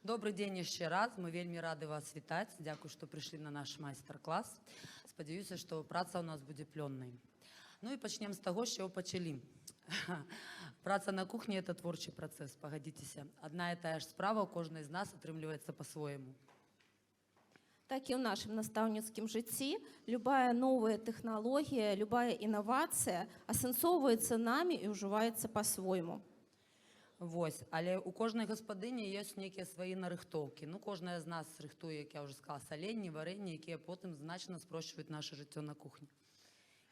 Добрый дзень яшчэ раз. Мы вельмі рады вас вітаць. Дзякуй, што прыйшлі на наш майстар-клас. Спадзяюся, што праца ў нас будзе плённай. Ну і пачнем з таго, з чаго пачалі. Праца на кухні – это творчы працэс, пагадзіцеся. Адна і тая ж справа ў кожнай з нас атрымліваецца па-свойму. Так і ў нашым настаўніцкім жыцці любая новая тэхналогія, любая інавацыя асэнсоўваецца намі і ўжываецца па-свойму. Вось, але у кожнай гаспадыні ёсць нейкія свае нарыхтоўкі. Ну, кожная з нас рыхтуе, як я ўжо сказала, саленні, варэнні, якія потым значна спрошчваюць наше жыццё на кухні.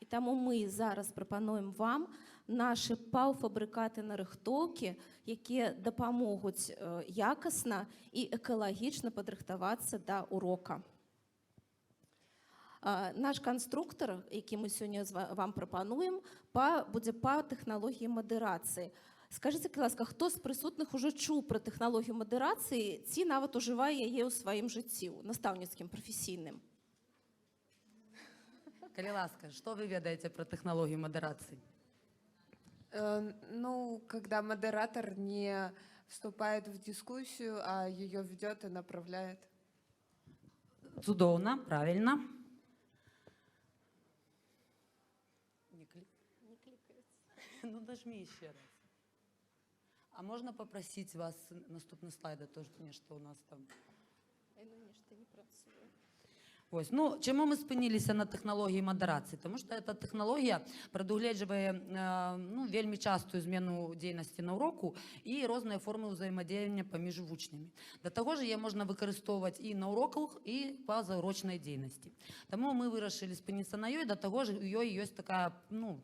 І таму мы зараз прапануем вам нашы паўфабрыкаты нарыхтоўкі, якія дапамогуць якасна і экалагічна падрыхтавацца да урока. Наш канструктар, які мы сёння вам прапануем, будзе па тэхналогіі мадэрацыі. Скажыце, ласка, хто з прысутных ужо чуў пра тэхналогію мадэрацыі ці нават ужывае яе ў сваім жыцці, настаўніцкім, прафесійным? Калі ласка, што вы ведаеце пра тэхналогію мадэрацыі? Ну, когда модератор не вступает в дискуссию, а ее ведет и направляет. Цудоўна, правильно. Не кликается. Ну, нажми еще раз. А можно попросить вас наступны слайд, тоже нешта у нас там. Нешта не працуе. Ось. Ну, чому ми спинилися на технології модерації? Тому що ця технологія предугледжує вельми часту зміну діяльності на уроку і різні форми взаємодіяння поміж учнями. До того ж, її можна використовувати і на уроках, і по заурочній діяльності. Тому ми вирішили спинитися на її, до того ж, у її є така,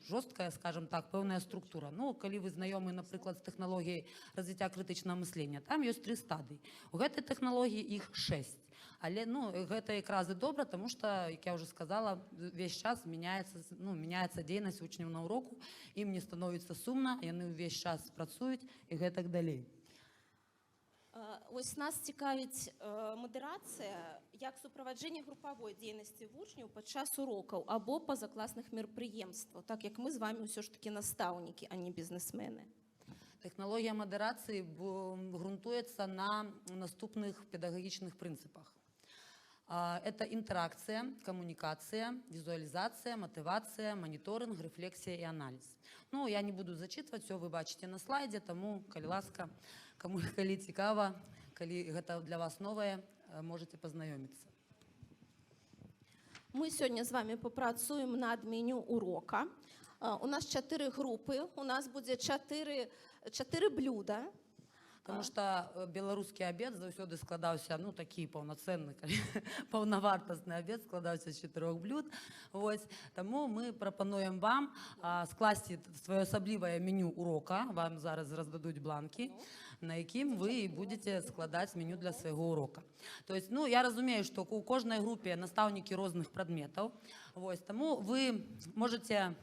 жорстка, скажімо так, певна структура. Ну, коли ви знайомі, наприклад, з технологією розвиття критичного мислення, там є 3 стадії. У цієї технології їх 6. Але гэта якраз і добра, тому што, як я ўжо сказала, увесь час мяняецца дзейнасць вучняў на уроку, ім не становіцца сумна, яны ўвесь час працуюць і гэтак далей. Ось нас цікавіць мадэрацыя як суправаджэнне групавой дзейнасці вучняў падчас урокаў або пазакласных мерапрыемстваў, так як мы з вами ўсё ж такі настаўнікі, а не бізнесмены. Технологія модерації ґрунтується на наступних педагогічних принципах. Это интеракция, коммуникация, визуализация, мотивация, мониторинг, рефлексия и анализ. Ну, я не буду зачитывать, все вы бачите на слайде, тому, калі ласка, кому цікаво, калі гэта для вас новое, можете познайомиться. Мы сёння з вами попрацуем над меню урока. У нас 4 групы, у нас будзе 4 блюда. Тому що білоруський обід завжди складався, такий повноцінний, повновартісний обід складався з 4 блюд. Ось. Тому ми пропонуємо вам скласти своє особливе меню урока. Вам зараз роздадуть бланки, на яким ви будете складати меню для свого урока. Тобто, я розумію, що у кожній групі наставники різних предметів. Ось. Тому ви можете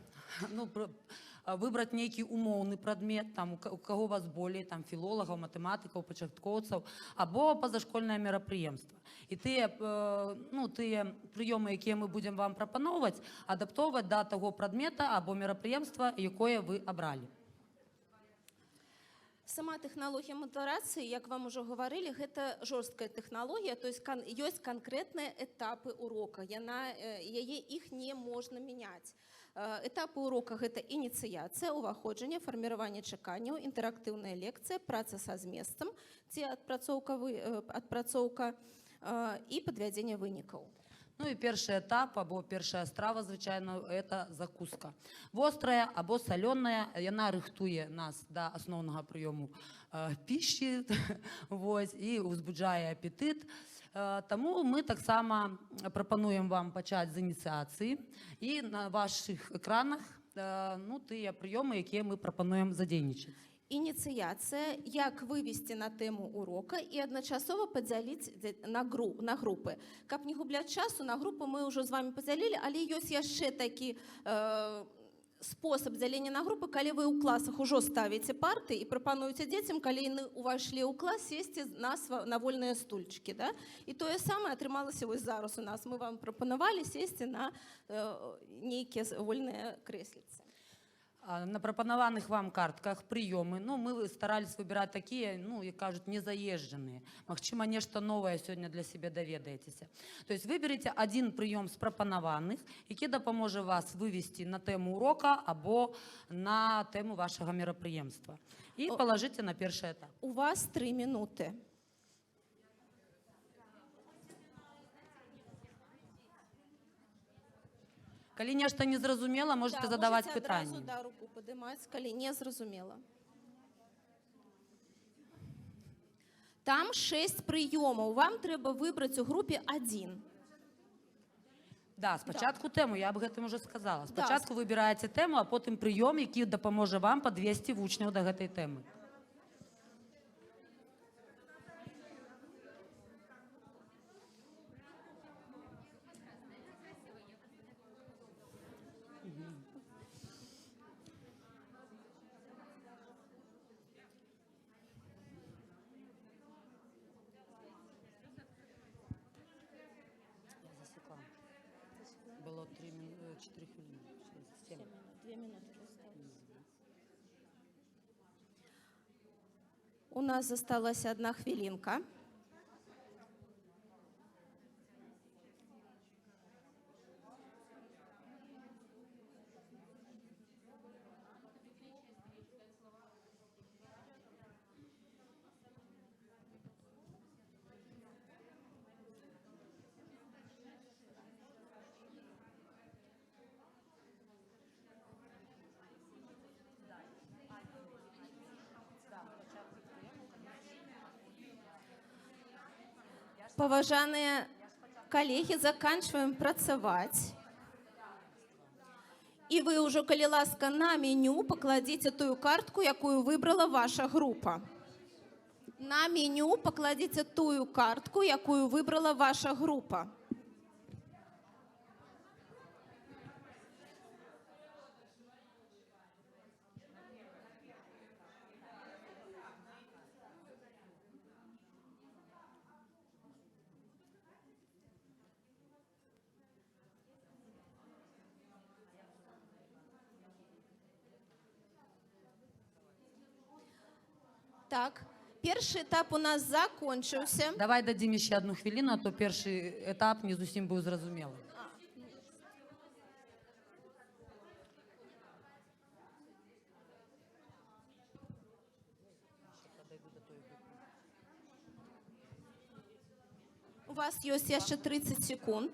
выбраць нейкі умоўны прадмет, там, у каго у вас болей, там, філолагаў, матэматыкаў, пачаткоўцаў, або пазашкольнае мерапрыемства. І тыя прыёмы, якія мы будзем вам прапаноўваць, адаптоўваць да таго прадмета або мерапрыемства, якое вы абралі. Сама тэхналогія мадэрацыі, як вам ужо гаварылі, гэта жорсткая тэхналогія, то есть ёсць канкрэтныя этапы урока, іх не можна мяняць. Этапы урока – гэта ініцыяцыя, уваходжанне, фарміраванне чаканняў, інтэрактыўная лекцыя, праца са зместам ці адпрацоўка і падвядзенне вынікаў. Ну і першы этап або першая страва, звычайна, это закуска. Вострая або салёная, яна рыхтуе нас да асноўнага прыёму піші і узбуджае апетыт. Таму мы таксама прапануем вам пачаць з ініцыяцыі і на вашых экранах тыя прыёмы, якія мы прапануем задзейнічаць. Ініцыяцыя, як вывесці на тэму урока і адначасова падзяліць на групы. Каб не губляць часу, на групы мы ўжо з вами падзялілі, але ёсць яшчэ такі спосаб дзялення на групы, калі вы ў класах ужо ставіце парты і прапануеце дзецям, калі яны ўвайшлі ў клас, сесці на вольныя стульчыкі. Да? І тое самае атрымалася вось зараз у нас. Мы вам прапанавалі сесці на нейкія вольныя крэсліцы. На пропонованных вам картках прийоми, ну, ми старались вибирати такі, ну, як кажуть, незаїжджені. Магчыма, нешта нове сьогодні для себе довідаєтеся. Тобто виберіть один прийом з пропонованих, який допоможе вас вивести на тему урока або на тему вашого мероприємства. І положите на перший етап. У вас 3 минути. Калі нешта не зрозуміла, можете задавати питання. Можете одразу руку підіймати, коли не зрозуміло. Там 6 прийомів. Вам треба вибрати у групі один. Да, спочатку тему, я об гэтым уже сказала. Спочатку вибираєте тему, а потім прийом, який допоможе вам підвести учнів до гэтай теми. Я засекла. Було 4 хвилини. 7. 2 минути. У нас залишилася 1 хвилинка. Поважаныя коллеги, заканчиваем працаваць. І ви ўжо, калі ласка, на меню пакладзіце тую картку, якую выбрала ваша група. На меню пакладзіце тую картку, якую выбрала ваша група. Так, перший етап у нас закончився. Давай дадим ще 1 хвилину, а то перший етап не зовсім був зрозумілий. У вас ёсць яшчэ 30 секунд.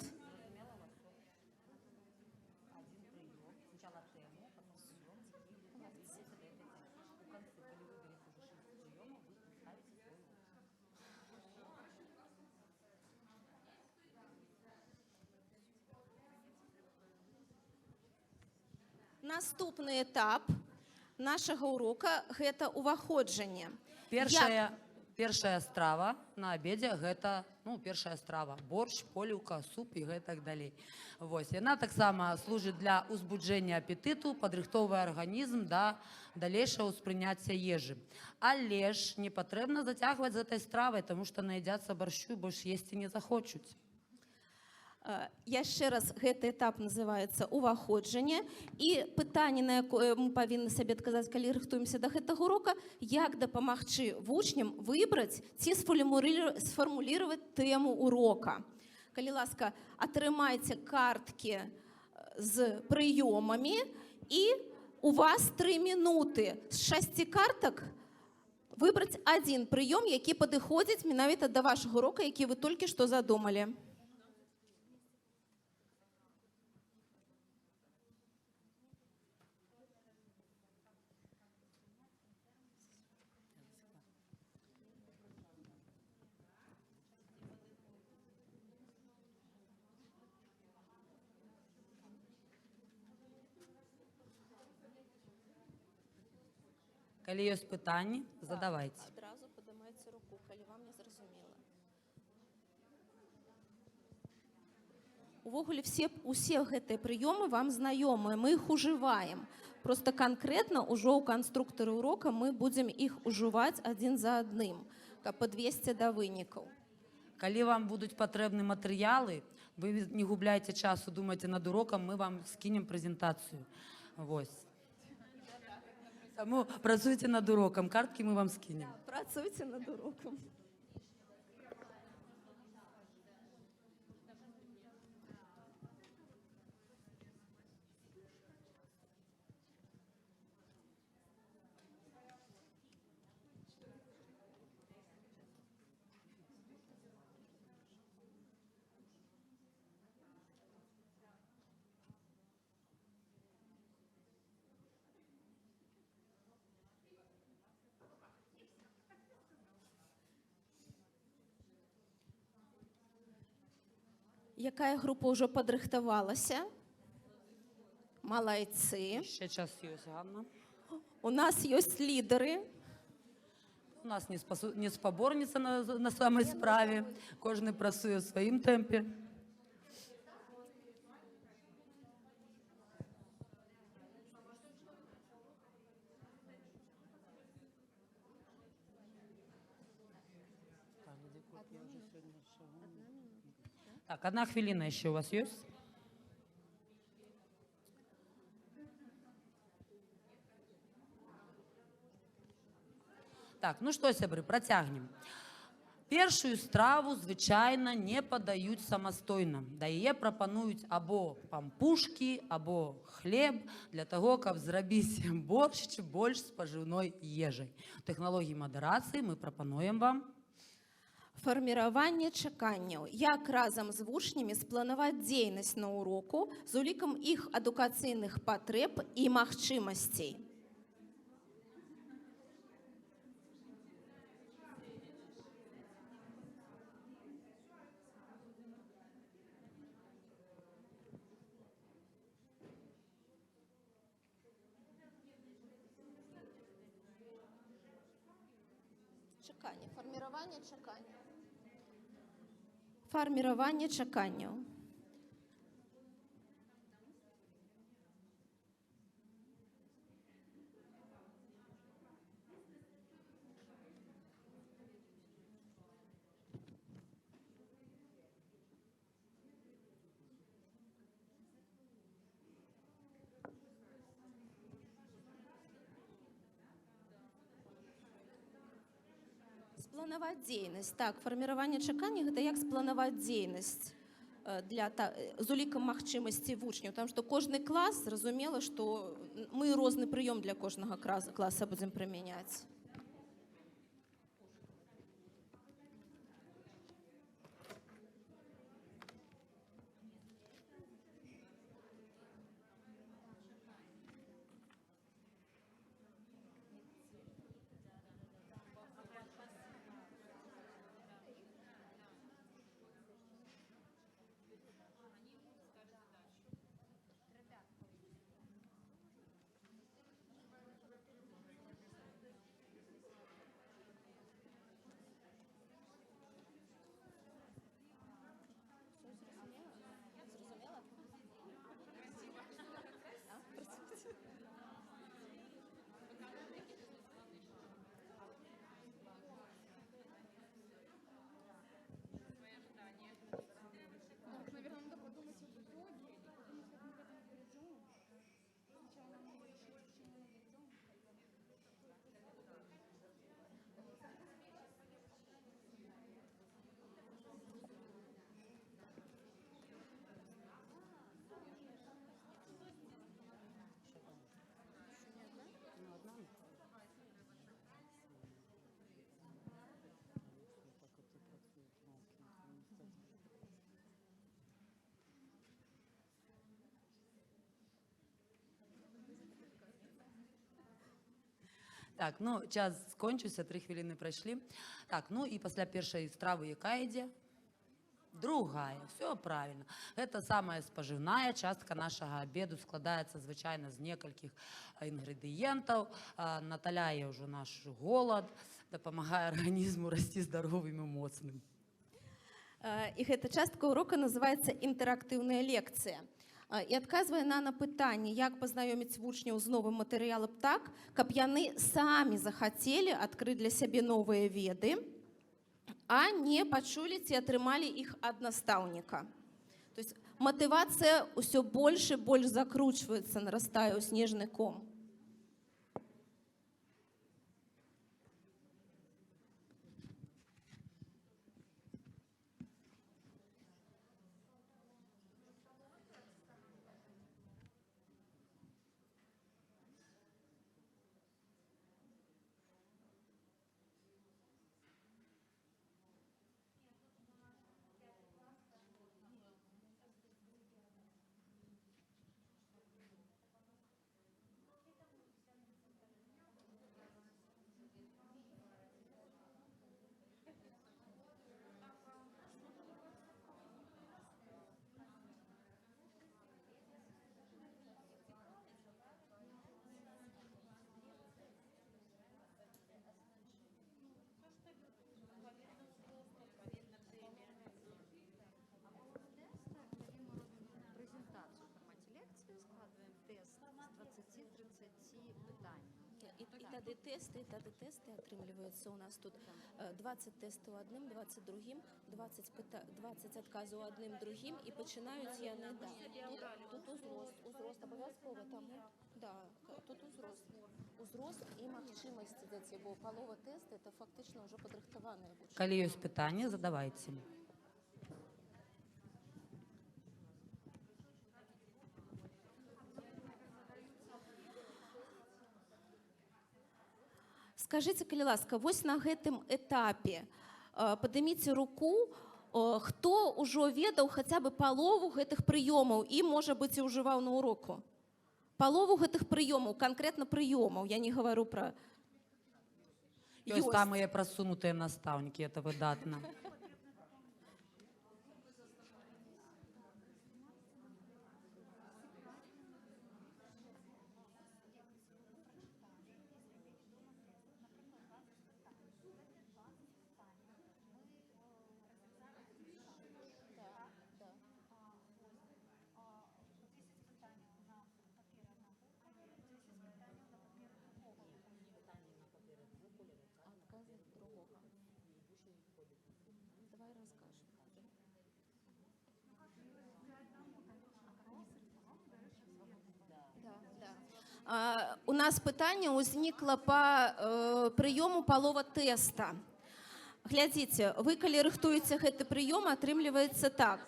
Наступны этап нашага урока – гэта уваходжанне. Першая страва на обеде гэта, ну, першая страва. Борщ, поліўка, суп і гэтак далей. Вось. Яна таксама служыць для узбуджэння апетыту, падрыхтоўвае арганізм да далейшага ўспрыняцця ежы. Але ж не патрэбна зацягваць з гэтай стравай, таму што наядзяцца борщу і больш есці не захочуць. Яшчэ раз, гэты этап называецца уваходжанне. І пытанне, на якое мы павінны сабе адказаць, калі рыхтуемся да гэтага урока, як дапамагчы вучням выбраць ці сфармулировать тэму урока. Калі ласка, атрымайце карткі з прыёмамі, і у вас 3 минуты. З 6 картак выбраць один прыём, які падыходзіць менавіта да вашага урока, які вы толькі што задумалі. Калі ёсць пытанні, задавайце. Адразу падымайце руку, калі вам не зразумела. Увогуле, усе гэтыя прыёмы вам знаёмыя, мы іх ужываем. Просто канкрэтна ўжо ў канструктары урока мы будзем іх ужываць адзін за адным, каб падвесці да вынікаў. Калі вам будуць патрэбны матэрыялы, вы не губляйце часу, думайце над урокам, мы вам скінем прэзентацыю. Вось. Тому працюйте над уроком, картки ми вам скинемо. Працюйте над уроком. Якая група ўжо падрыхтавалася? Малайцы. Ще час є, Ганна. У нас ёсць лідери. У нас не споборниця на самій справі, кожен працює в своїм темпі. Так, 1 хвилина ще у вас є? Так, ну що, сябри, працягнем. Першую страву, звичайно, не подають самостойно. Да її пропонують або пампушки, або хліб, для того, каб зробити борщ більш споживною їжею. Технології модерації ми пропонуємо вам. Фарміраванне чаканняў. Як разам з вучнямі спланаваць дзейнасць на уроку з улікам іх адукацыйных патрэб і магчымасцей. Чаканне, фарміраванне чакання. Фарміраванне чаканняў. Спланаваць дзейнасць. Так, фарміраванне чакання гэта як спланаваць дзейнасць з улікам магчымасцей вучняў. Таму што кожны клас, зразумела, што мы розны прыём для кожнага класа будзем прымяняць. Так, ну, час скончився, 3 хвилини пройшли. Так, ну і після першої страви яка йде? Другая, все правильно. Это самая споживная частка нашего обеду, складається, звичайно, з некількох інгредієнтів, наталяє вже наш голод, допомагає організму рости здоровим і моцним. І гэта частка урока называецца інтэрактыўная лекцыя. І адказвае на пытанне, як пазнаёміць вучняў з новым матэрыялам так, каб яны самі захацелі адкрыць для сябе новыя веды, а не пачулі ці атрымалі іх ад настаўніка. То есть матывацыя ўсё больш і больш закручваецца, нарастае ў снежны ком. і тады тесты атрымліваюцца у нас тут 20 тестаў адным, 20 другім, 20 адказаў адным другім і пачынаюць яны тут узрост абавязкова таму тут узрост і магчымасці дзяцей, бо палова тэста это фактычна ўжо падрыхтаваныя вучні. Калі ёсць пытанні, задавайце. Скажыце, калі ласка, вось на гэтым этапе падыміце руку, хто ўжо ведаў хаця бы палову гэтых прыёмаў і, можа быць, і ўжываў на уроку. Палову гэтых прыёмаў, канкрэтна прыёмаў, я не гавару пра... Ёсць самыя прасунутыя настаўнікі, это выдатна. У нас пытанне ўзнікла па прыёму палова тэста. Глядзіце, вы калі рыхтуеце гэты прыём, атрымліваецца так.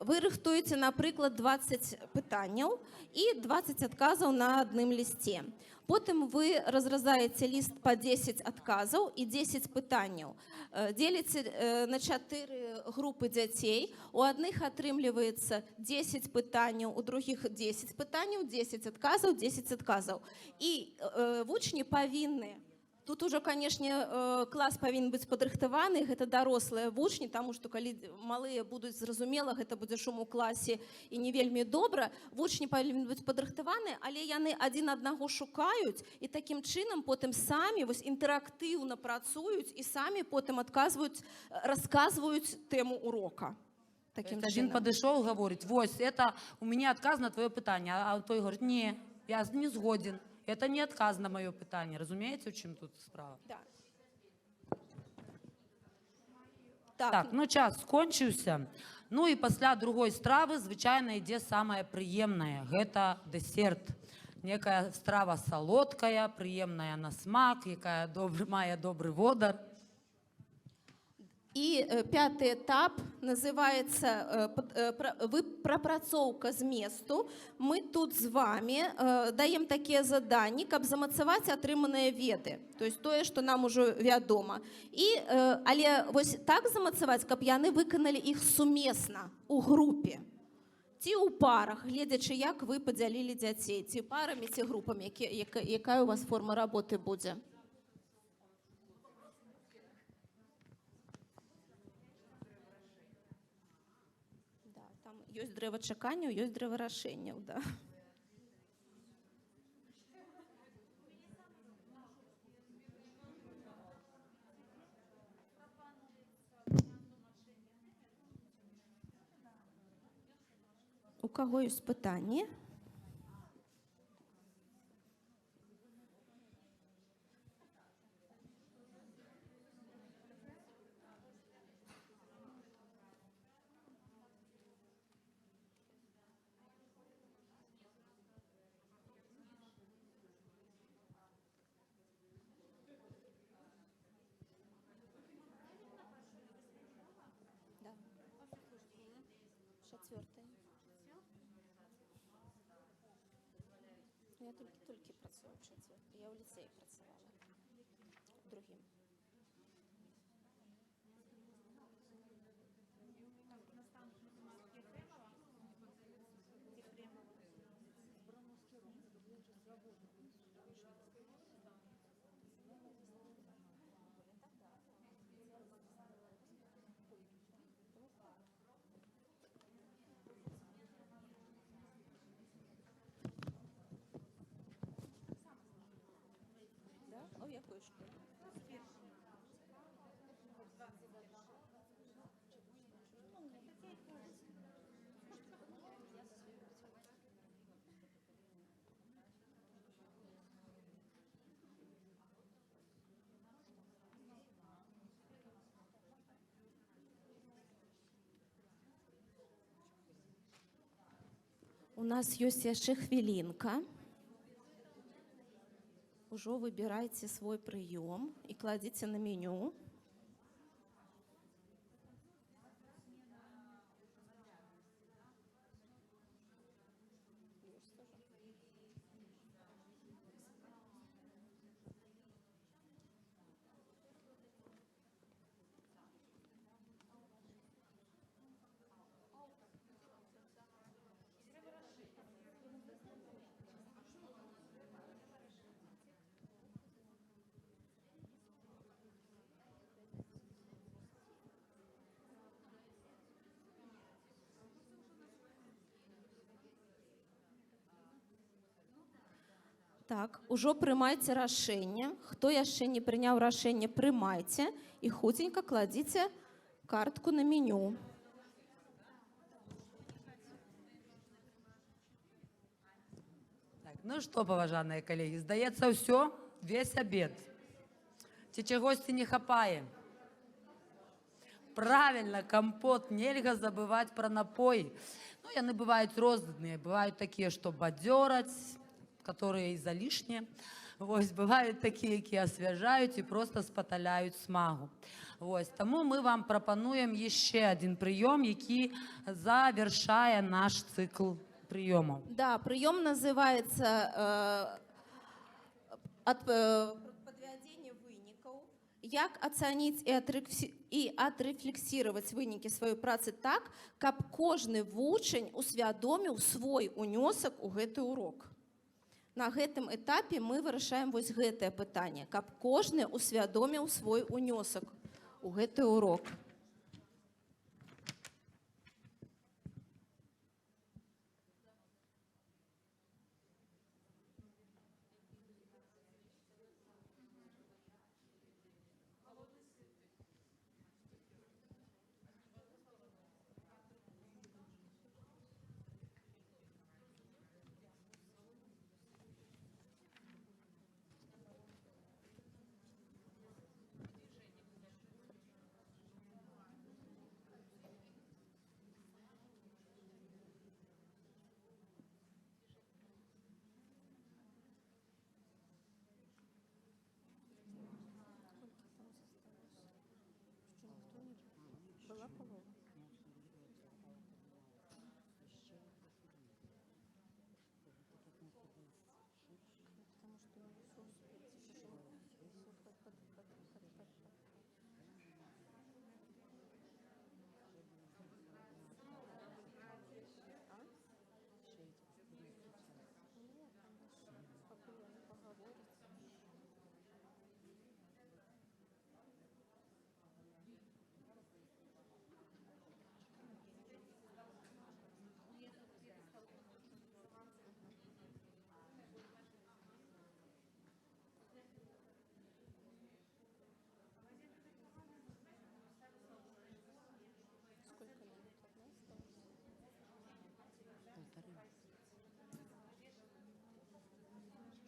Вы рыхтуеце, напрыклад, 20 пытанняў і 20 адказаў на адным лісце. Потым вы разразаеце ліст па 10 адказаў і 10 пытанняў. Дзеліце на 4 групы дзяцей. У адных атрымліваецца 10 пытанняў, у другіх 10 пытанняў, 10 адказаў, 10 адказаў. І вучні павінны... Тут ужо, канешне, клас павінен быць падрыхтаваны, гэта дарослыя вучні, таму што калі малыя будуць, зразумела, гэта будзе шум у класе і не вельмі добра. Вучні павінны быць падрыхтаваны, але яны адзін аднаго шукаюць і такім чынам потым самі інтэрактыўна працуюць і самі потым расказваюць тэму урока. Адзін падышоў, гаворыць, вось, это у мяне адказ на твоё пытанне, а той говорит, не, я не згоден. Это не отказ на мое питание. Разумеете, в чем тут справа? Да. Так, ну час скончыўся. Ну і пасля другой стравы звычайна ідзе самае прыемнае. Гэта дэсерт. Некая страва салодкая, прыемная на смак, якая мае добры водар. І пяты этап называецца прапрацоўка зместу. Мы тут з вами даем такія заданні, каб замацаваць атрыманыя веды. То есть тое, што нам ужо вядома. Але вось так замацаваць, каб яны выканалі іх сумесна у групе. Ці ў парах, гледзячы, як вы падзялілі дзяцей, ці парамі, ці групамі, якая у вас форма работы будзе. Ёсць дрэва чаканняў, ёсць дрэва рашэнняў, да. У каго ёсць пытанні? Я толькі працую ў чацвёртай. Я ў ліцэі працавала. Другім. А в якої школі? У нас ёсць яшчэ хвілінка. Ужо выбірайце свой прыём і кладзіце на меню. Так, ужо прымайце рашэнне. Хто яшчэ не прыняў рашэнне, прымайце і хуценька кладзіце картку на меню. Так, ну што, паважаныя калегі, здаецца, ўсё, весь абед. Ці чагосьці не хапае? Правильно, компот, нельга забывать про напой. Ну, яны бывают розныя, бывают такие, что бадзёраць, которые из-за лишние. Вось, бывают такие, якія асвяжаюць і просто спаталяюць смагу. Вось, таму мы вам прапануем яшчэ адзін прыём, які завершае наш цикл прыёмаў. Да, прыём называецца падвядзенне вынікаў. Як ацаніць і адрэфлексіраваць вынікі сваёй працы так, каб кожны вучань усвядоміў свой унёсак у гэты урок. На гэтым этапе мы вырашаем вось гэтае пытанне, каб кожны усвядоміў свой унёсак у гэты урок.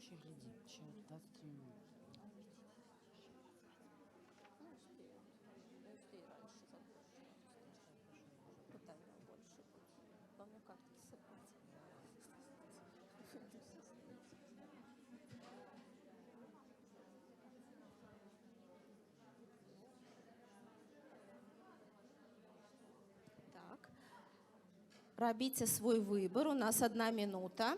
Еще гляди, еще 20 минут. Так. Рабіце свой выбор, у нас 1 минута.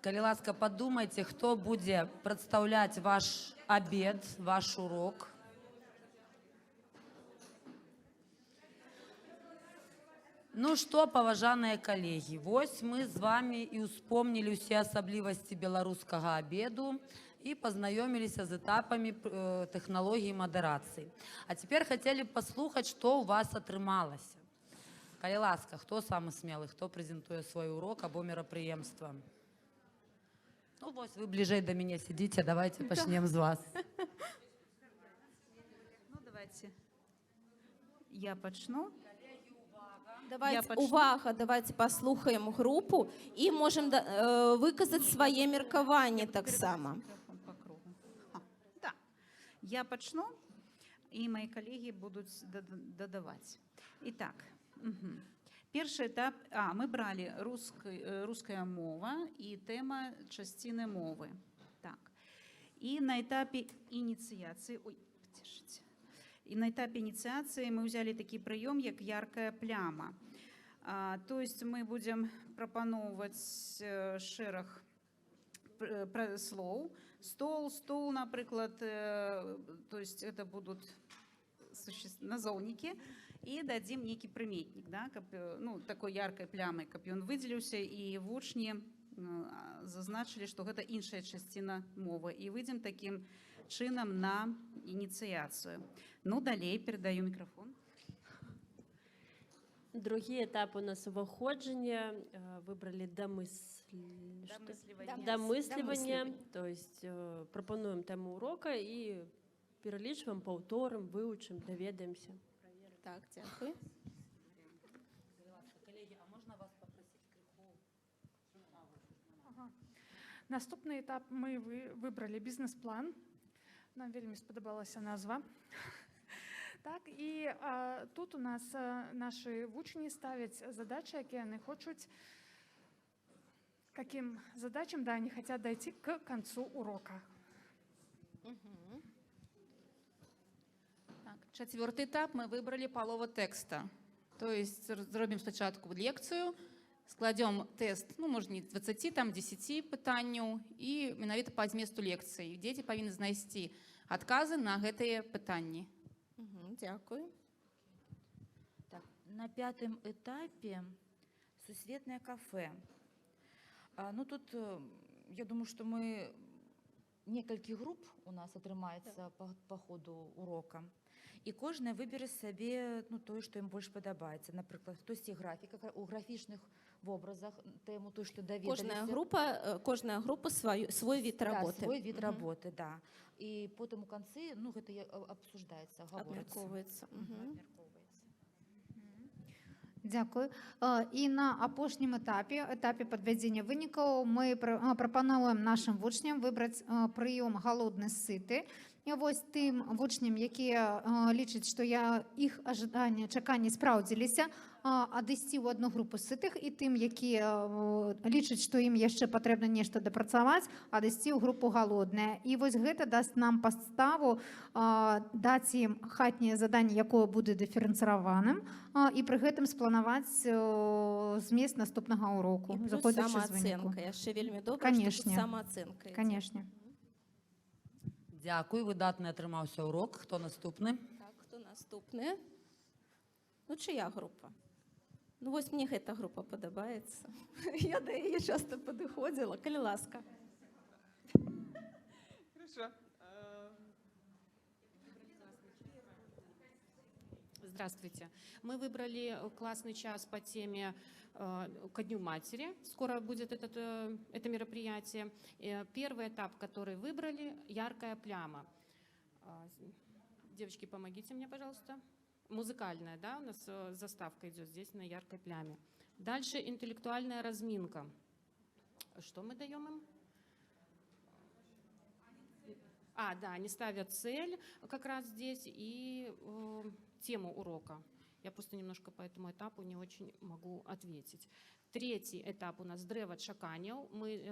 Калі ласка, подумайте, хто будзе прадстаўляць ваш абед, ваш урок. Ну што, паважаныя калегі, вось мы з вами і ўспомнілі ўсе асаблівасці беларускага абеду і пазнаёміліся з этапамі тэхналогіі мадэрацыі. А цяпер хацелі б паслухаць, што ў вас атрымалася. Калі ласка, хто самы смелы, хто прэзентуе свой урок або мерапрыемства? Ну вось, вы бліжэй да мяне сидзіце, давайте пачнем з вас. Ну, давайте. Я почну. Давайте, увага, давайте послухаем групу і можемо виказати своє міркування так само. По кругу. Да. Я почну, и мои коллеги будут додавать. Итак, перший этап. Мы брали русская мова и тема частины мовы. Так. И на этапе инициации... Ой, подержите. И на этапе инициации мы взяли такий прийом, як яркая пляма. То есть мы будем пропановывать шерах слов. Стол, стул, например, то есть это будут назовники. И дадим некий приметник, да, ну, такой яркой плямой, каб ён выделился, и вучні зазначили, что это іншая частина мовы. И выйдем таким чином на инициацию. Ну, далее передаю микрофон. Другий этап у нас уваходження. Вибрали домислювання. То есть пропонуємо тему урока і перелічуємо, повторимо, вивчимо, довідаємося. Так, дякую. Колеги, а можна вас попросити криху? Наступний етап ми вибрали бізнес-план. Нам вельми сподобалася назва. Так, і тут у нас наші учні ставлять задачі, які вони хочуть, яким задачам вони хочуть дойти к концу урока. Так, четвертый этап мы выбрали полову текста. То есть зробим спочатку лекцию, складем тест, ну, может, не 20, там 10 пытанняў, и менавіта по зместу лекцыі. Дети повинны знайсці адказы на гэтыя пытанні. Дякую. Так, на пятом этапе сусветное кафе. Ну, тут, я думаю, что мы некалькі груп у нас атрымаецца по ходу урока. І кожная выберэ сабе, ну, тое, што ім больш падабаецца. Напрыклад, хтосьці графіка, у графічных вобразах тэму, тое, што даведаліся. Кожная група свой від работы. Свой від работы, да. І потым у канцы, ну, гэта абсуждаецца, гаворыцца. Абмяркоўваецца. Дякую. І на апошнім етапі падвядзення вынікаў, мы прапануем нашим вучням выбраць прыём галодны сыты. І вось тым вучням, якія лічаць, што іх чаканні спраўдзіліся, адысці ў адну групу сытых, і тым, якія лічаць, што ім яшчэ патрэбна нешта дапрацаваць, адысці ў групу галодная. І вось гэта даст нам падставу даць ім хатняе заданне, якое будзе дыферэнцыраваным, і пры гэтым спланаваць змест наступнага уроку. І плюс самаацэнка. Яшчэ вельмі добра, што тут самаацэнка. Канешне. Дякую, выдатны атрымаўся урок. Хто наступны? Так, хто наступны? Ну, чия група? Ну, вось мне гэта група падабаецца. Я да яе часто падыходзіла. Калі ласка. Хорошо. Здравствуйте. Мы выбрали классный час по теме ко Дню матери. Скоро будет это мероприятие. Первый этап, который выбрали, яркая пляма. Девочки, помогите мне, пожалуйста. Музыкальная, да, у нас заставка идет здесь на яркой пляме. Дальше интеллектуальная разминка. Что мы даем им? Да, они ставят цель как раз здесь и тему урока. Я просто немножко по этому этапу не очень могу ответить. Третий этап у нас древо чаканняў. Мы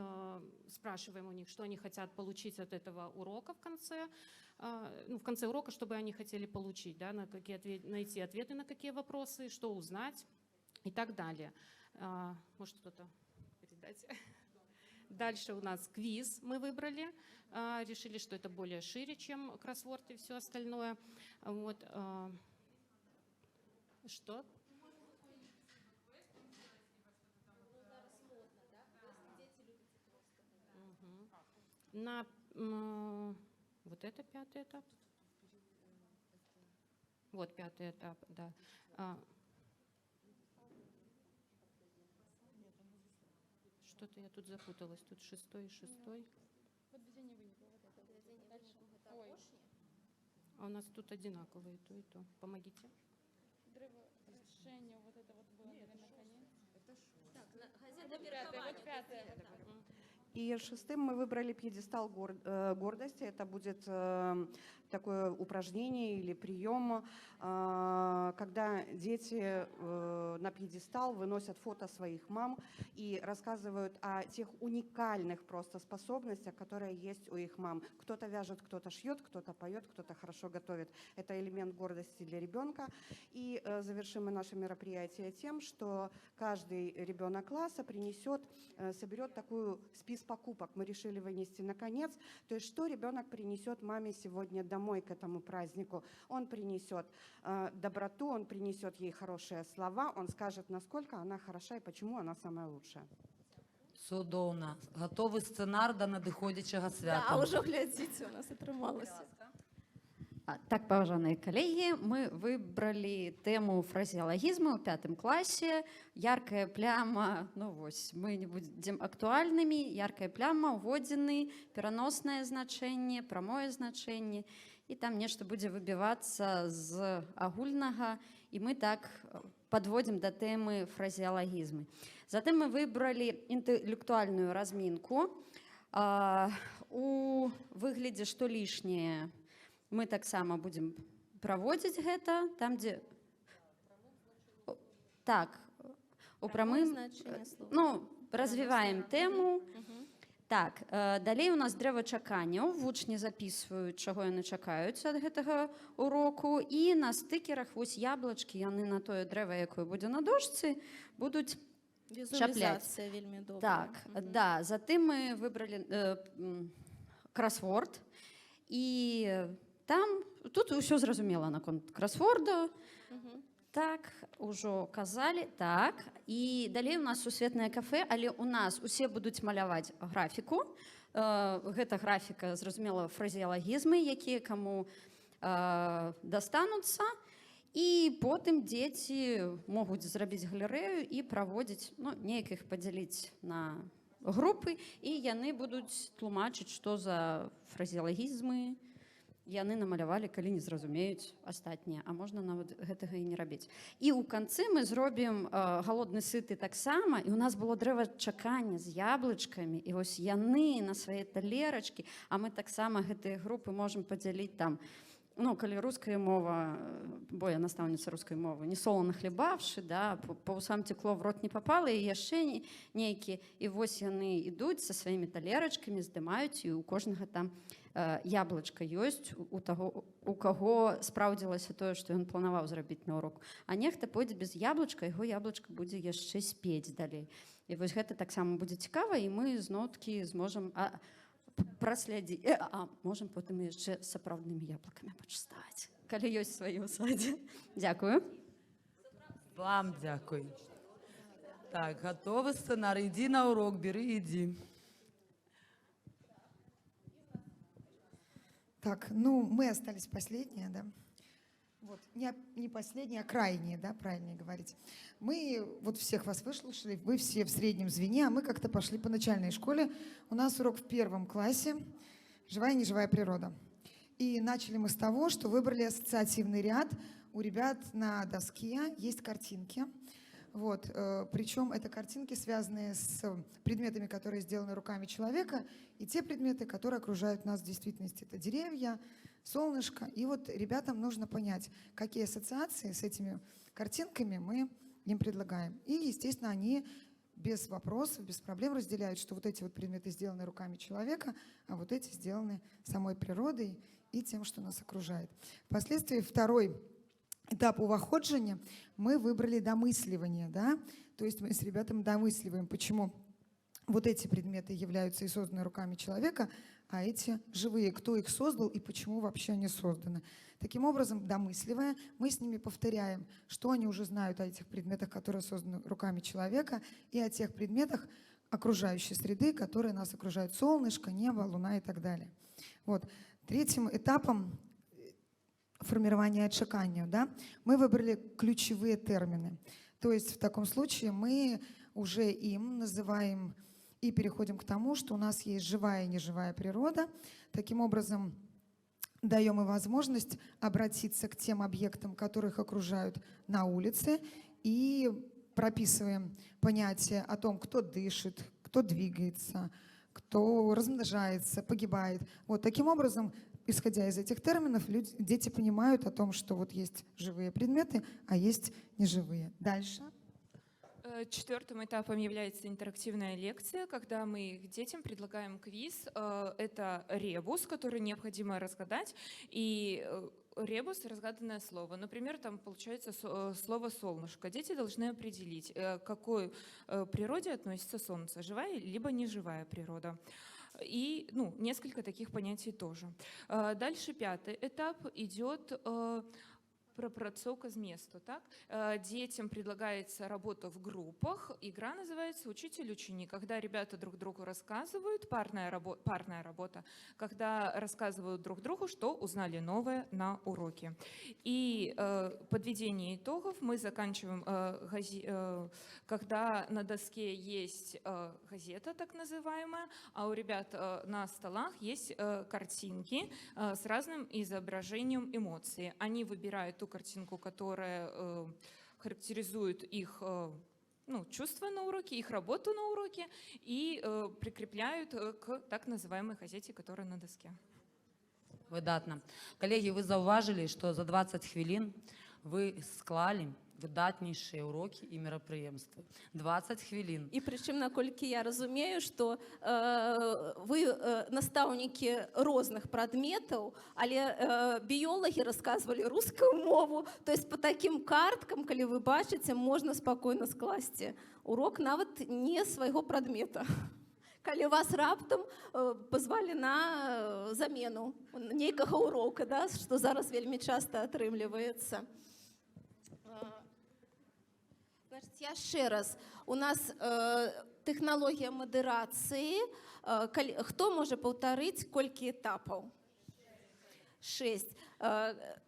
спрашиваем у них, что они хотят получить от этого урока в конце урока, чтобы они хотели получить, да, найти ответы на какие вопросы, что узнать и так далее. Может, кто-то передать? Дальше у нас квиз мы выбрали. Решили, что это более шире, чем кроссворд и все остальное. Вот. Что? Вот это 5-й этап. Вот 5-й этап, да. Что-то я тут запуталась. Тут 6-й и 6-й. А у нас тут одинаковые и то, и то. Помогите. И шестым мы выбрали пьедестал гордости. Это будет такое упражнение или прием, когда дети на пьедестал выносят фото своих мам и рассказывают о тех уникальных просто способностях, которые есть у их мам. Кто-то вяжет, кто-то шьет, кто-то поет, кто-то хорошо готовит. Это элемент гордости для ребенка. И завершим мы наше мероприятие тем, что каждый ребенок класса соберет такую спис покупок. Мы решили вынести на конец. То есть что ребенок принесет маме сегодня домой к этому празднику? Он принесет доброту, он принесет ей хорошие слова, он скажет, насколько она хороша и почему она самая лучшая. Судовна. Готовий сценар до надиходячого свята. Да, уже глядите, у нас атрымалася. Так, паважаныя калегі, мы выбралі тэму фразеалагізму ў 5 класе. Яркая пляма, ну вось, мы не будзем актуальнымі. Яркая пляма, уводзіны, пераноснае значэнне, прамое значэнне. І там нешта будзе выбівацца з агульнага, і мы так падводзім да тэмы фразеалагізмы. Затым мы выбралі інтэлектуальную размінку у выглядзе «Што лішняе». Мы таксама будзем праводзіць гэта там, дзе так у прамым, ну, развіваем тэму. Так, далей у нас дрэва чаканняў. Вучні запісваюць, чаго яны чакаюць ад гэтага уроку, і на стыкерах вось яблачкі, яны на тое дрэва, якое будзе на дошцы, будуць чапляць. Візуалізацыя вельмі добрая. Так, да, затым мы выбралі кросворд, і там, тут ўсё зразумела наконт кросворда. Так, ужо казалі, так. І далей у нас сусветнае кафе, але у нас усе будуць маляваць графіку. Гэта графіка, зразумела, фразеалагізмы, якія каму дастануцца. І потым дзеці могуць зрабіць галерэю і праводзіць, ну, неяк іх падзяліць на групы, і яны будуць тлумачыць, што за фразеалагізмы яны намалявалі, калі не зразумеюць астатнія, а можна нават гэтага і не рабіць. І ў канцы мы зробім галодны сыты таксама, і ў нас было дрэва чакання з яблычкамі, і вось яны на свае талерачкі, а мы таксама гэтыя групы можам падзяліць там, ну, калі руская мова, бо я настаўніца рускай мовы, не солоно хлебавшы, да, па ўсам цекло в рот не папала, і яшчэ нейкі, і вось яны ідуць са сваімі талерачкамі, здымаюць, і у кожнага там яблычка ёсць, у каго спраўдзілася тое, што ён планаваў зрабіць на уроку. А нехта пойдзе без яблычка, яго яблычка будзе яшчэ спець далей. І вось гэта таксама будзе цікава, і мы зноўкі зможам праследзіць, а можам потым яшчэ сапраўднымі яблыкамі пачыстаць, калі ёсць свае ў садзе. Дзякую. Вам дзякуй. Так, готовы сценар. Иди на урок, бери, иди. Так, ну, мы остались последние, да? Вот, не последние, а крайние, да, правильнее говорить. Мы вот всех вас выслушали, вы все в среднем звене, а мы как-то пошли по начальной школе. У нас урок в 1 классе «Живая и неживая природа». И начали мы с того, что выбрали ассоциативный ряд. У ребят на доске есть картинки. Вот, причем это картинки, связанные с предметами, которые сделаны руками человека, и те предметы, которые окружают нас в действительности. Это деревья, солнышко. И вот ребятам нужно понять, какие ассоциации с этими картинками мы им предлагаем. И, естественно, они без вопросов, без проблем разделяют, что вот эти вот предметы сделаны руками человека, а вот эти сделаны самой природой и тем, что нас окружает. Впоследствии второй этап уваходжання мы выбрали домысливание, да? То есть мы с ребятами домысливаем, почему вот эти предметы являются и созданы руками человека, а эти живые, кто их создал и почему вообще они созданы. Таким образом, домысливая, мы с ними повторяем, что они уже знают о этих предметах, которые созданы руками человека, и о тех предметах, окружающей среды, которые нас окружают: солнышко, небо, луна и так далее. Вот. Третьим этапом формирования отчеканию, да, мы выбрали ключевые термины. То есть в таком случае мы уже им называем и переходим к тому, что у нас есть живая и неживая природа. Таким образом, даем и возможность обратиться к тем объектам, которых окружают на улице, и прописываем понятие о том, кто дышит, кто двигается, кто размножается, погибает. Вот таким образом, исходя из этих терминов, дети понимают о том, что вот есть живые предметы, а есть неживые. Дальше. Четвертым этапом является интерактивная лекция, когда мы детям предлагаем квиз. Это ребус, который необходимо разгадать, и ребус — разгаданное слово. Например, там получается слово «солнышко». Дети должны определить, к какой природе относится солнце, живая либо неживая природа. И несколько таких понятий тоже. Дальше пятый этап идет пропрацовка з месту. Так? Детям предлагается работа в группах. Игра называется «Учитель-ученик», когда ребята друг другу рассказывают, парная работа, когда рассказывают друг другу, что узнали новое на уроке. И подведение итогов мы заканчиваем, когда на доске есть газета, так называемая, а у ребят на столах есть картинки с разным изображением эмоций. Они выбирают ту картинку, которая характеризует их чувства на уроке, их работу на уроке, и прикрепляют к так называемой газеті, которая на доске. Видатно. Колеги, ви зауважили, що за 20 хвилин ви склали видатніші уроки і мероприємства. 20 хвилин. І причому, наколькі я розумію, що ви наставники різних предметів, але біологи розказували русскую мову, тобто по таким карткам, коли ви бачите, можна спокійно скласти урок навіть не свого предмета. Коли вас раптом позвали на замену некого урока, да, що зараз вельми часто атрымлівається. Значить, я ще раз. У нас технологія модерації. Хто може повторити, кілька етапів? 6.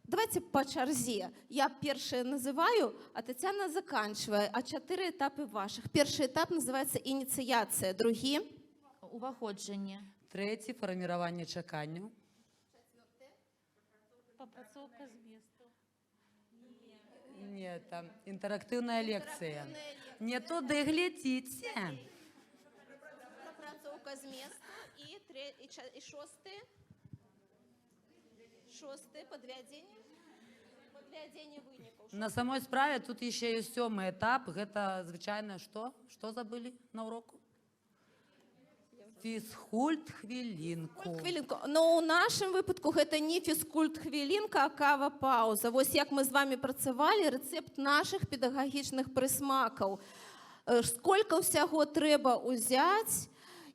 Давайте по черзі. Я перший називаю, а Тетяна заканчиває. А 4 етапи ваших. Перший етап називається ініціація. Другий – Уваходження. Третій – формування чекання. Попрацовка з місту. Ні, там інтерактивна лекція. Не туди глядіть. Попрацовка з місту. І шостий? Шостий – подведення виників. На самой справі тут ще є 7-й етап. Це, звичайно, що? Що забули на уроку? Фізкульт-хвилинку. Ну, у нашому випадку це не фізкульт-хвилинка, а кава-пауза. Ось як ми з вами працювали, рецепт наших педагогічних присмаків. Скільки всього треба взяти,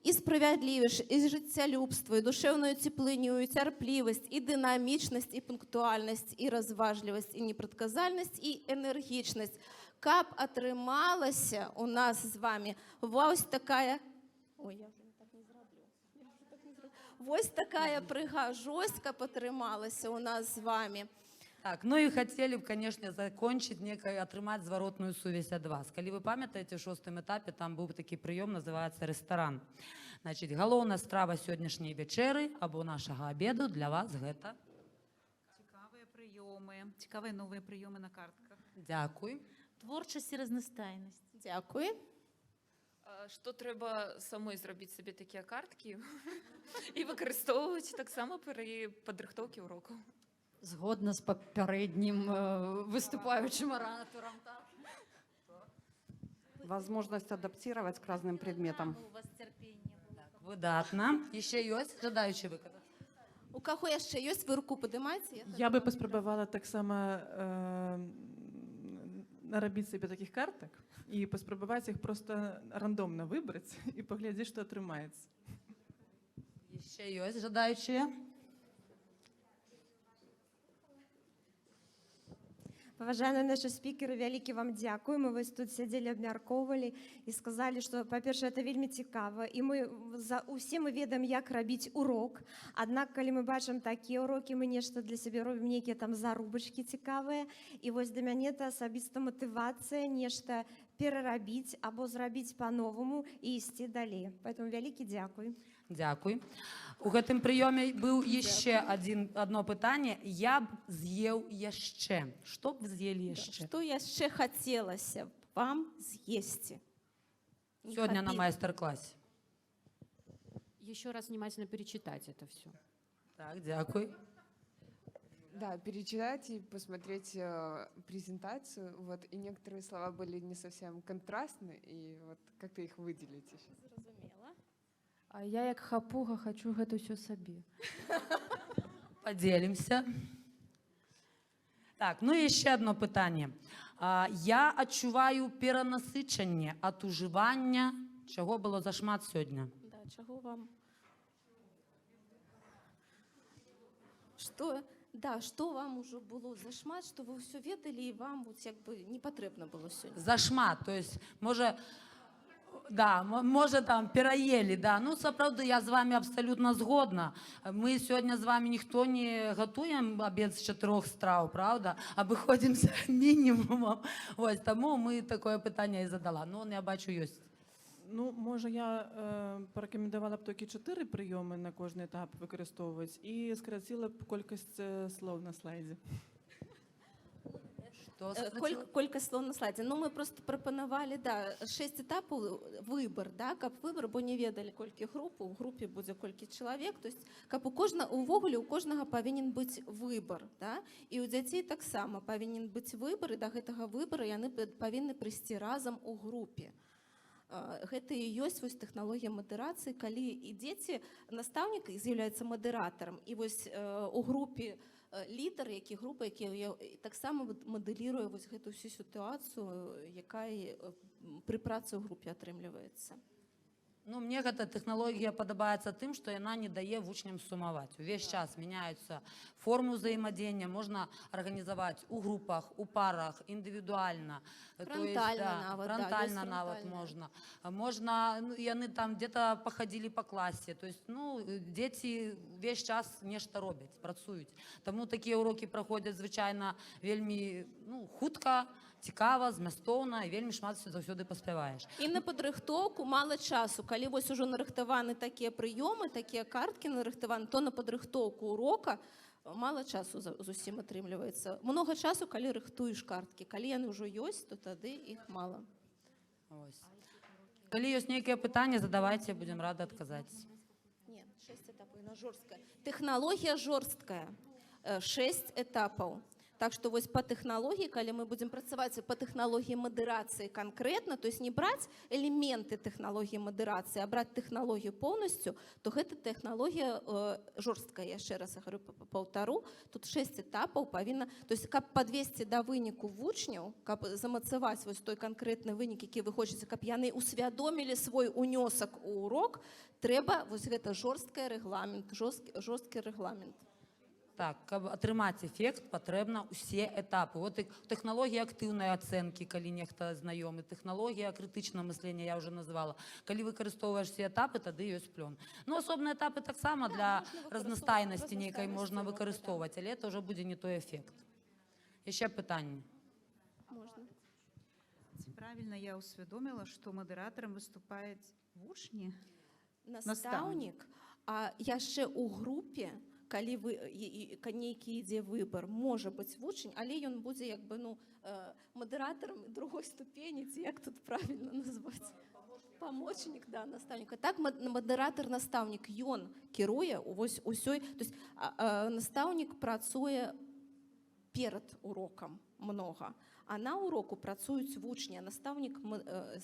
і справедливість, і життєлюбство, і душевну теплиню, і терпливість, і динамічність, і пунктуальність, і розважливість, і непредказальність, і енергічність. Каб отрималася у нас з вами ось така... Ой, я вже так не зроблю. Ось така пригажоська потрималася у нас з вами. Так, ну і хотіли б, звісно, закінчити, отримати зворотну совість від вас. Коли ви пам'ятаєте, в 6-му етапі там був такий прийом, називається ресторан. Значить, головна страва сьогоднішньої вечері або нашого обіду для вас – це... Цікаві нові прийоми на картках. Дякую. Творчість і різностайність. Дякую. Що треба самой зробити собі такі картки і використовувати так само при підготовці уроку. Згодна з попереднім виступаючим оратором. Возможность адаптировать к разным предметам. У вас терпіння було. Видатно. Ще є жадаючі виконати? У кого ще є? Ви руку підіймаєте? Я би поспробувала так само наробити собі таких карток і поспробувати їх просто рандомно вибрати і поглядіти, що отримається. Ще є жадаючі? Паважаныя нашы спікеры, вялікі вам дзякуй. Мы вось тут сядзелі, абмяркоўвалі і сказалі, што, па-першае, это вельмі цікава. І усе мы ведаем, як рабіць урок. Аднак, калі мы бачым такія урокі, мы нешта для сябе робім, нейкія там зарубачкі цікавыя. І вось для мяне это асабіста матывацыя нешта перарабіць або зрабіць па-новаму і ісці далей. Поэтому вялікі дзякуй. Дзякуй. У гэтым прыёме быў яшчэ одно пытанне. Я б з'еў яшчэ. Што б вы з'елі яшчэ? Што яшчэ хацелася б вам з'есці? Сёння на майстар-классе. Еще раз внимательно перечитать это все. Так, дзякуй. Да, перечитать и посмотреть презентацию. Вот, и некоторые слова были не совсем контрастны, и вот как-то их выделить еще. А я як хапуга хочу гэта ўсё сабе. Поделимся. Так, ну і ще одно питання. Я адчуваю перанасычанне ад ужывання, чаго было зашмат сёння. Да, чаго вам? Што вам ужо было зашмат, што вы ўсё ведалі і вам як бы не патрэбна было сёння? Зашмат, то есть, може там пераелі, да. Ну, сапраўды, я з вами абсолютно згодна. Мы сёння з вами ніхто не гатуем абед з 4 страў, правда? Абыходзімся мінімумам. Ось, таму мы такое пытанне і задала. Ну, я бачу, ёсць. Ну, може, я порекомендувала б тільки 4 прийоми на кожен етап використовувати і скоротила б кількість слов на слайді. Колькасць слоў на слайдзе. Ну, мы просто прапанавалі, 6 этапаў выбар, каб выбар, бо не ведалі, колькі груп, у групе будзе колькі чалавек, то есть, каб увогуле у кожнага павінен быць выбар, і у дзяцей таксама павінен быць выбар, і да гэтага выбара яны павінны прыйсці разам у групе. Гэта і ёсць вось тэхналогія мадэрацыі, калі і дзеці, настаўнік з'яўляецца мадэратарам, і вось у групе лідар, група, які таксама мадэліруе вось гэту всю сітуацыю, якая пры працы ў групе атрымліваецца. Ну, мне эта технология подобается тем, что она не дает вучням сумовать. Весь час меняются формы взаимодействия, можно организовать у группах, у парах, индивидуально. Фронтально нават можно. Можно, ну, и они там где-то походили по классе. То есть, ну, дети весь час нечто роблять, працують. Тому такие уроки проходят, звичайно, вельми, ну, хутко, цікава, змястоўна і вельмі шмат заўсёды паспяваеш. І на падрыхтоўку мала часу. Калі вось ужо нарыхтаваны такія прыёмы, такія карткі нарыхтаваны, то на падрыхтоўку урока мала часу зусім атрымліваецца. Многа часу, калі рыхтуеш карткі. Калі яны ўжо ёсць, то тады іх мала. Калі ёсць нейкія пытанні, задавайце, будзем рады адказаць. Не, 6 этапаў, яна жорсткая. Тэхналогія жорсткая. 6 этапаў. Так что вось по тэхналогіі, калі мы будзем працаваць па тэхналогіі мадэрацыі канкрэтна, то есть не браць элементы тэхналогіі мадэрацыі, а браць тэхналогію поўнасцю, то гэта тэхналогія жорсткая, яшчэ раз говорю, паўтару. Тут 6 этапаў павінна, то есть каб падвесці да выніку вучняў, каб замацаваць вось той канкрэтны вынік, які вы хочаце, каб яны усвядомілі свой унёсак у урок, трэба вось гэта жорсткі рэгламент. Так, каб атрымаць эфект, патрэбна ўсе этапы. Вот тэхналогія актыўнай ацэнкі, калі нехта знаёмы, тэхналогія крытычнага мыслення, я ўжо назвала. Калі выкарыстоўваеш все этапы, тады ёсць плён. Ну, асобныя этапы таксама для разнастайнасці нейкай можна выкарыстоўваць, але это ўжо будзе не той эфект. Яшчэ пытанні? Можна. Правильно я усведомила, што мадэратарам выступаюць вучні? Настаўнік, а яшчэ у групе, калі нейкі ідзе выбар, можа быць вучань, але ён будзе як бы, ну, мадэратарам другой ступені, ці як тут правільна назваць? Памочнік, да, настаўніка. Так мадэратар-настаўнік, ён кіруе вось усёй, то есть настаўнік працуе перад урокам много, а на уроку працуюць вучні, а настаўнік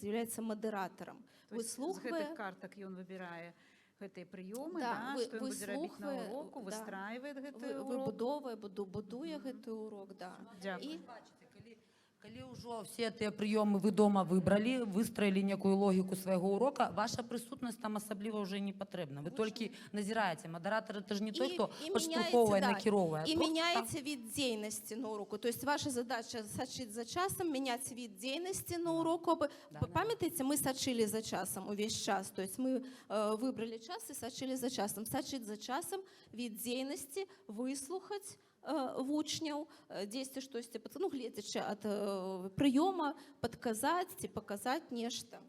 з'яўляецца мадэратарам. З гэтых картак ён выбірае гэтыя прыёмы, што ён будзе рабіць на уроку, выстрайвае гэты урок. Будуе гэты урок, да. Калі ўжо все тыя прыёмы вы дома выбралі, выстроілі некую логіку свайго урока, ваша прысутнасць там асабліва ўжо не патрэбна. Вы толькі назіраеце. Мадэратар это ж не той, хто падштурхоўвае, накіроўвае. И меняете вид деятельности на уроку. То есть ваша задача сочить за часом, менять вид деятельности на уроку. Памятаете, мы сочили за часом увесь час. То есть мы выбрали час и сочили за часом. Сочить за часом, вид деятельности, выслухать вучняў, дзесьці штосьці, ну, гледзячы ад прыёма, падказаць ці паказаць нешта.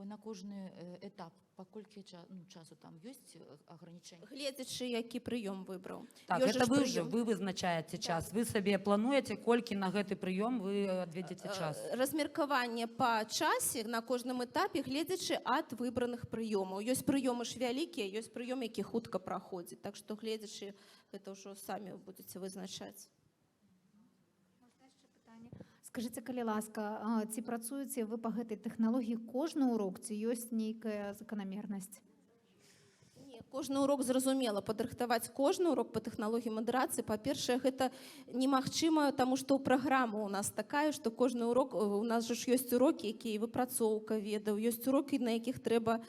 На кожны этап па колькі часу там ёсць агранічэнне? Гледзячы, які прыём выбраў. Так, это вы вызначаеце час. Вы сабе плануеце, колькі на гэты прыём вы адведзеце час. Размеркаванне па часе на кожным этапе, гледзячы ад выбраных прыёмаў. Ёсць прыёмы ж вялікія, ёсць прыём, які хутка праходзіць. Так што гледзячы, гэта ўжо самі будзеце вызначаць. Скажыце, калі ласка, ці працуеце вы па гэтай тэхналогіі кожны урок, ці ёсць нейкая заканамернасць? Не, кожны урок зразумела. Падрыхтаваць кожны урок па тэхналогіі мадэрацыі, па-першае, гэта немагчыма, таму што праграма у нас такая, што кожны урок, у нас ж ёсць урокі, якія выпрацоўка ведаў, ёсць урокі, на якіх трэба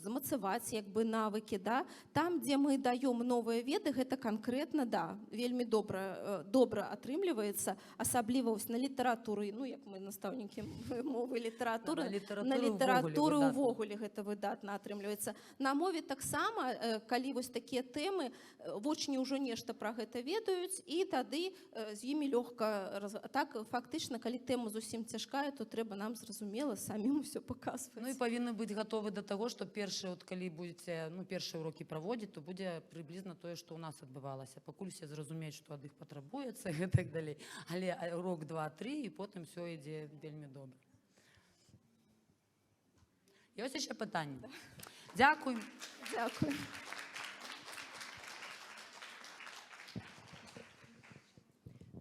замацаваць як бы навыкі, да? Там, дзе мы даём новыя веды, гэта канкрэтна, да, вельмі добра атрымліваецца, асабліва на літаратуры, ну, як мы настаўнікі мовы літаратуры, на літаратуры ўвогуле гэта выдатна атрымліваецца. На мове таксама, калі вось такія тэмы, вучні ўжо нешта пра гэта ведаюць, і тады з імі лёгка, так, фактычна, калі тэма зусім цяжкая, то трэба нам зразумела самім усё паказваць. Ну і павінны быць гатовы до того, што першыя, калі будзеце першыя урокі праводзіць, то будзе прыблізна тое, што ў нас адбывалася. Пакуль все зразумеюць, што ад іх патрабуецца і так далей. Але урок 2-3, і потым все ідзе вельмі добра. Ёсць яшчэ пытанні? Дзякуй. Дзякуй.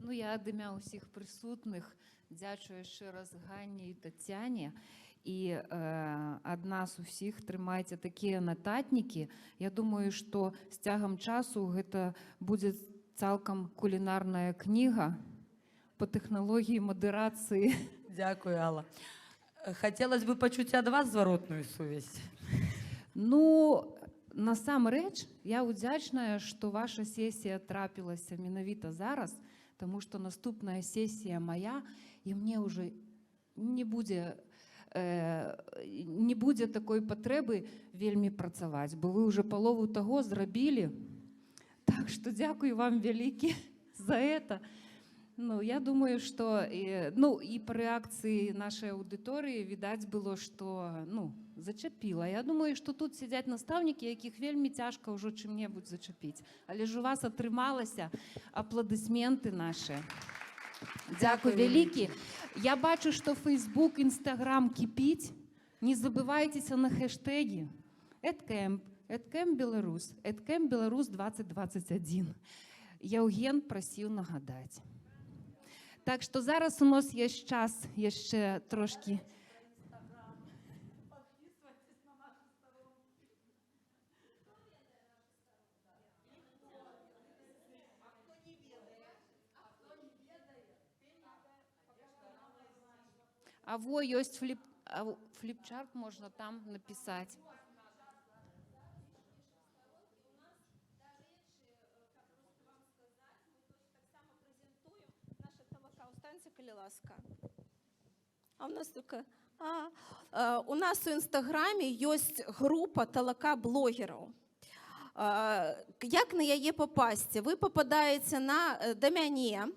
Ну, я ад імя ўсіх прысутных дзячу яшчэ раз Ганне і Тацяне. І ад нас усіх трымайце такія нататнікі. Я думаю, што з цягам часу гэта будзе цалкам кулінарная кніга па тэхналогіі мадэрацыі. Дзякуй, Алла. Хацелось бы пачуць ад вас зваротную сувязь. Ну, насамрэч, я ўдзячная, што ваша сесія трапілася менавіта зараз, таму што наступная сесія мая, і мне ўжо не будзе такой патрэбы вельмі працаваць, бо вы ўжо палову таго зрабілі. Так што дзякуй вам вялікі за это. Ну, я думаю, што і па рэакцыі нашай аўдыторыі відаць было, што зачапіла. Я думаю, што тут сядзяць настаўнікі, якіх вельмі цяжка ўжо чым-небудзь зачапіць. Але ж у вас атрымалася, апладысменты нашы. Дзякуй вялікі. Я бачу, што Facebook, Instagram кіпіць. Не забывайцеся на хэштэгі @camp_Беларусь, @camp_Беларусь 2021. Яўген прасіў нагадаць. Так што зараз у нас ёсць час яшчэ трошкі. А во ёсць флипчарт, можна там напісаць. Калі ласка. А у нас только... У нас у Інстаграмі ёсць група талака-блогераў. Як на яе папасці? Вы пападаеце да мяне.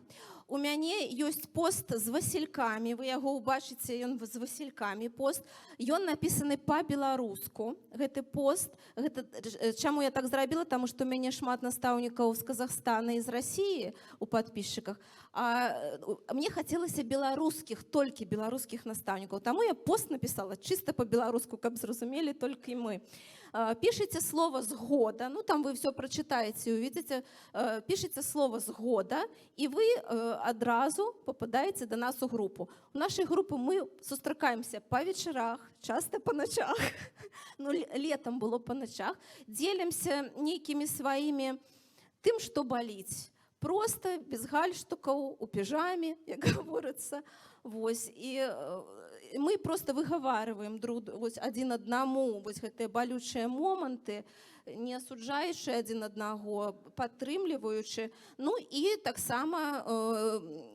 У мяне ёсць пост з васількамі, вы яго ўбачыце, ён з васількамі пост. Ён напісаны па-беларуску. Гэты пост, чаму я так зрабіла, таму што у мяне шмат настаўнікаў з Казахстана і з Расіі у падпісчыках. А мне хацелася толькі беларускіх настаўнікаў. Таму я пост напісала чыста па-беларуску, каб зразумелі толькі мы. Пішыце слово «згода», ну там вы все прочитаете и увидите, пишите слово «згода», и вы одразу попадаете до нас у группу. У нашей группы мы сустракаемся по вечерах, часто по ночах, ну летом было по ночах, делимся некими своими тем, что болить, проста, без гальштукаў, у піжаме, як гаворыцца. Вось, і мы просто выгаварваем вось, адзін аднаму вось гэтыя балючыя моманты, не асуджаючы адзін аднаго, падтрымліваючы, ну і таксама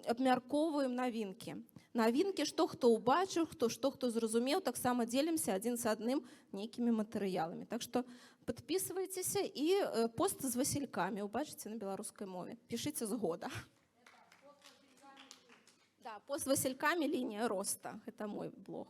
абмяркоўваем навінкі. Навінкі, што хто ўбачыў, што хто зразумеў, таксама дзелімся адзін з адным нейкімі матэрыяламі. Так што падпісвайцеся і пост з васількамі ўбачыце на беларускай мове. Пішыце згода. Да, пост з васількамі лінія роста. Гэта мой блог.